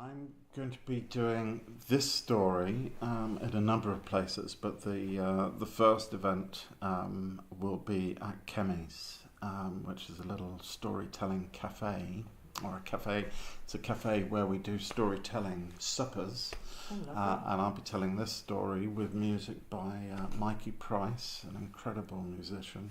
I'm going to be doing this story in a number of places, but the first event will be at Kemmy's, which is a little storytelling cafe, or a cafe. It's a cafe where we do storytelling suppers, and I'll be telling this story with music by Mikey Price, an incredible musician,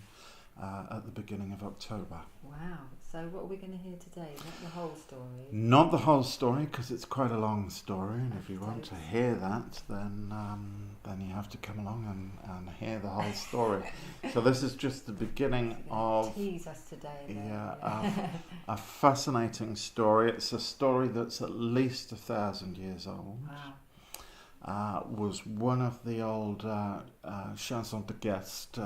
at the beginning of October. Wow. So what are we going to hear today? Not the whole story? Not the whole story, because it's quite a long story, and if you want to hear that, then you have to come along and hear the whole story. So this is just the beginning of... Tease us today. A fascinating story. It's a story that's at least 1,000 years old. Wow. Was one of the old chansons de geste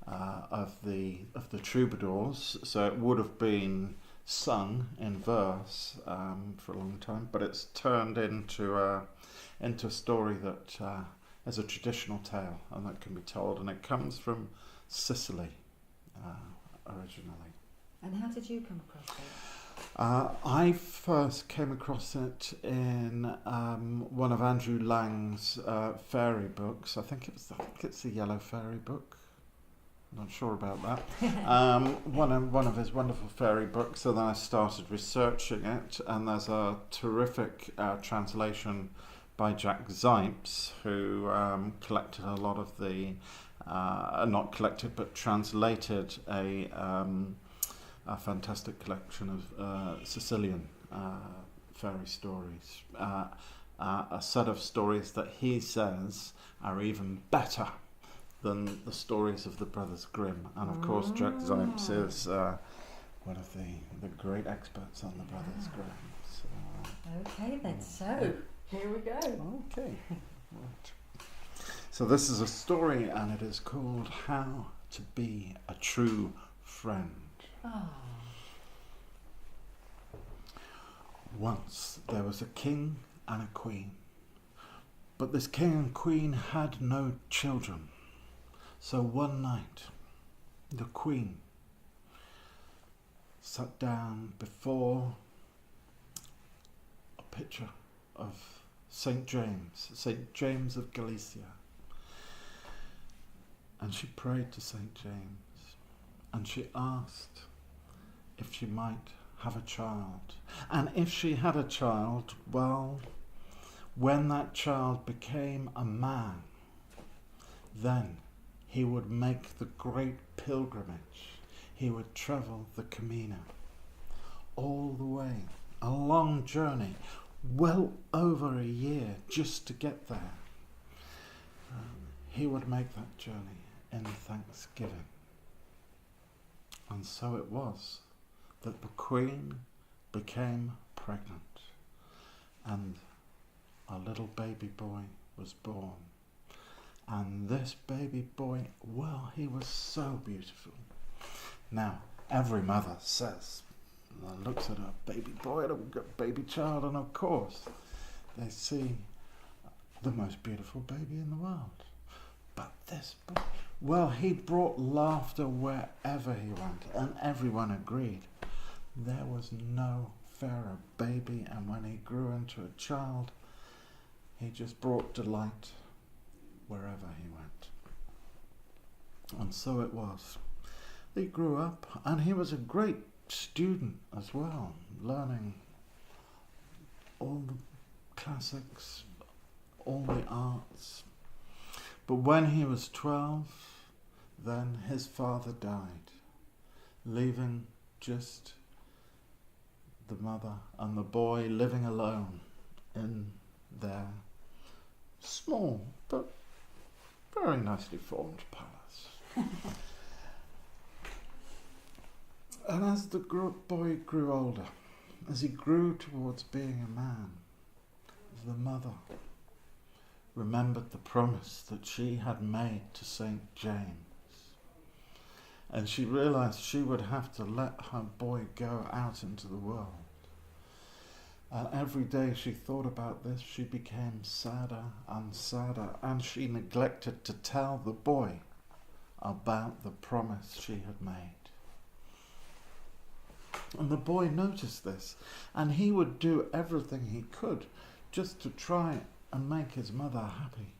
of the troubadours, so it would have been sung in verse for a long time, but it's turned into a story that is a traditional tale and that can be told, and it comes from Sicily originally. And how did you come across it? I first came across it in one of Andrew Lang's fairy books. I think it's the Yellow Fairy book. Not sure about that. One of his wonderful fairy books, and then I started researching it, and there's a terrific translation by Jack Zipes, who collected a lot of the, not collected, but translated a fantastic collection of Sicilian fairy stories. A set of stories that he says are even better than the stories of the Brothers Grimm. And of course Jack Zipes is one of the great experts on the Brothers Grimm. So, okay then, so here we go. Okay. Right. So this is a story, and it is called How to Be a True Friend. Oh. Once there was a king and a queen, but this king and queen had no children. So one night, the queen sat down before a picture of St. James of Galicia, and she prayed to St. James, and she asked if she might have a child. And if she had a child, well, when that child became a man, then he would make the great pilgrimage. He would travel the Camino all the way, a long journey, well over a year just to get there. He would make that journey in Thanksgiving. And so it was that the Queen became pregnant, and a little baby boy was born. And this baby boy, well, he was so beautiful. Now, every mother says, looks at her baby boy and a baby child, and of course, they see the most beautiful baby in the world. But this boy, well, he brought laughter wherever he went, and everyone agreed. There was no fairer baby, and when he grew into a child, he just brought delight wherever he went. And so it was. He grew up, and he was a great student as well, learning all the classics, all the arts. But when he was 12, then his father died, leaving just the mother and the boy living alone in their small but very nicely formed palace. And as the boy grew older, as he grew towards being a man, the mother remembered the promise that she had made to St. James. And she realized she would have to let her boy go out into the world. And every day she thought about this, she became sadder and sadder, and she neglected to tell the boy about the promise she had made. And the boy noticed this, and he would do everything he could just to try and make his mother happy.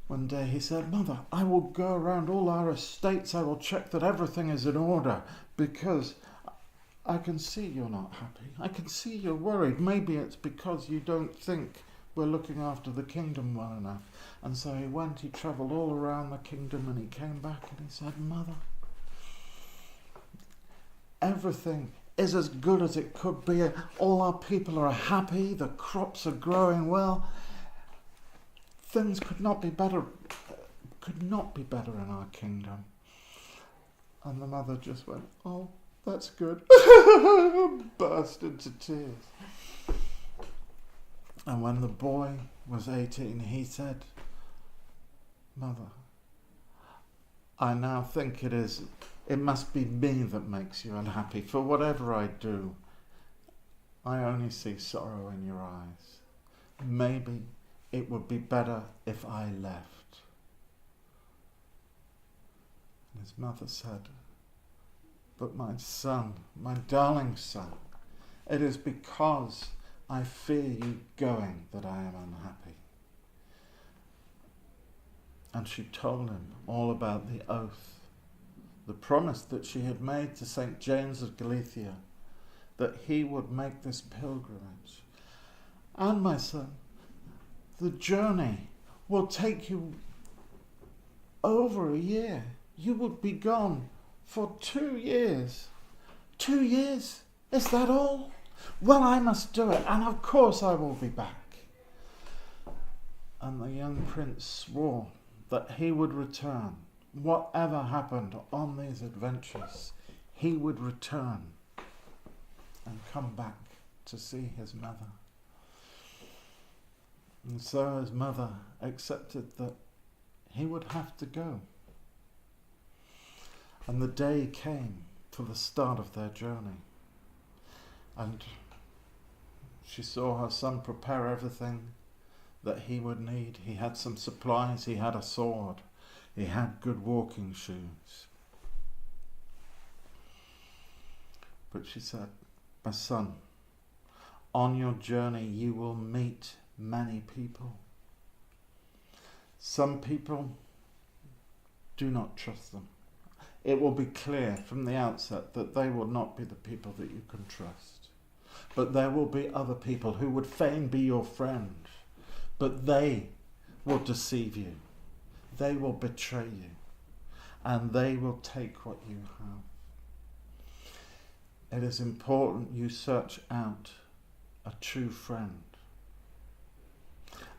One day he said, "Mother, I will go around all our estates, I will check that everything is in order, because I can see you're not happy. I can see you're worried. Maybe it's because you don't think we're looking after the kingdom well enough." And so he travelled all around the kingdom, and he came back and he said, "Mother, everything is as good as it could be. All our people are happy. The crops are growing well. Things could not be better in our kingdom." And the mother just went, "Oh, that's good." Burst into tears. And when the boy was 18, he said, "Mother, I now think it must be me that makes you unhappy. For whatever I do, I only see sorrow in your eyes. Maybe it would be better if I left." And his mother said, "But my son, my darling son, it is because I fear you going that I am unhappy." And she told him all about the oath, the promise that she had made to St. James of Galicia, that he would make this pilgrimage. "And my son, the journey will take you over a year. You will be gone for 2 years. 2 years? Is that all? Well, I must do it, and of course I will be back." And the young prince swore that he would return. Whatever happened on these adventures, he would return and come back to see his mother. And so his mother accepted that he would have to go. And the day came for the start of their journey. And she saw her son prepare everything that he would need. He had some supplies, he had a sword, he had good walking shoes. But she said, "My son, on your journey you will meet many people. Some people, do not trust them. It will be clear from the outset that they will not be the people that you can trust. But there will be other people who would fain be your friend, but they will deceive you. They will betray you, and they will take what you have. It is important you search out a true friend.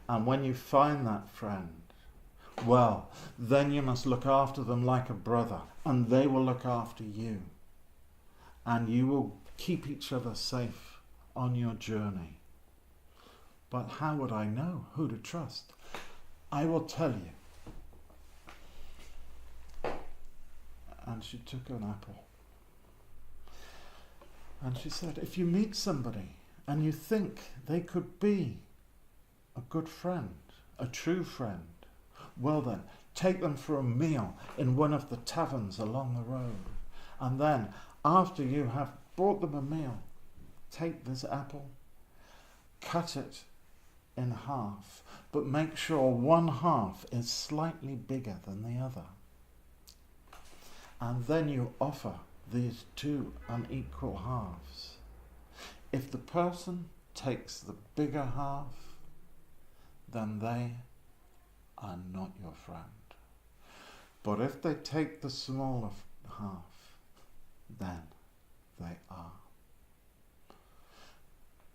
And when you find that friend, well, then you must look after them like a brother, and they will look after you. And you will keep each other safe on your journey. But how would I know who to trust? I will tell you." And she took an apple. And she said, "If you meet somebody and you think they could be a good friend, a true friend, well then, take them for a meal in one of the taverns along the road. And then, after you have brought them a meal, take this apple, cut it in half, but make sure one half is slightly bigger than the other. And then you offer these two unequal halves. If the person takes the bigger half, then they are not your friend. But if they take the smaller half, then they are."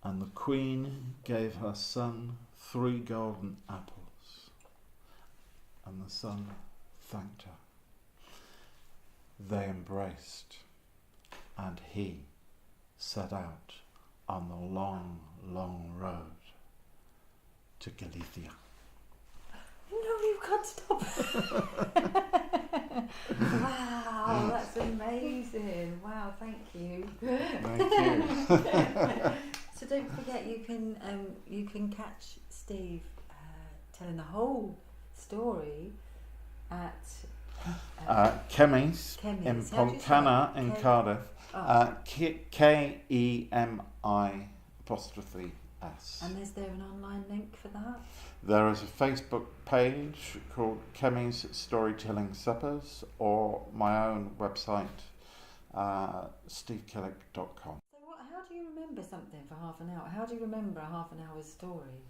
And the queen gave her son 3 golden apples, and the son thanked her. They embraced, and he set out on the long, long road to Galicia. No, you've got to stop. Wow, that's amazing. Wow, thank you. Thank you. So don't forget, you can catch Steve telling the whole story at Chemis in Chemis. How do you spell Pontcanna it? in Chem- Cardiff. Oh. Kemi''S. And is there an online link for that? There is a Facebook page called Chemi's Storytelling Suppers, or my own website, SteveKillick.com. So how do you remember something for half an hour? How do you remember a half an hour's story?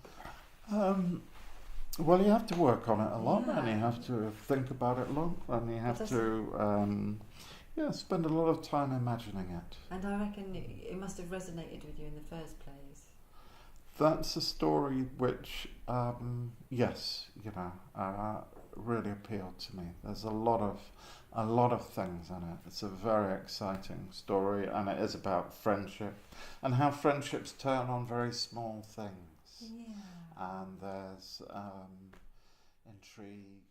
Well, you have to work on it a lot, Yeah. and you have to think about it a lot, and you have to spend a lot of time imagining it. And I reckon it must have resonated with you in the first place. That's a story which, really appealed to me. There's a lot of things in it. It's a very exciting story, and it is about friendship and how friendships turn on very small things. Yeah. And there's intrigue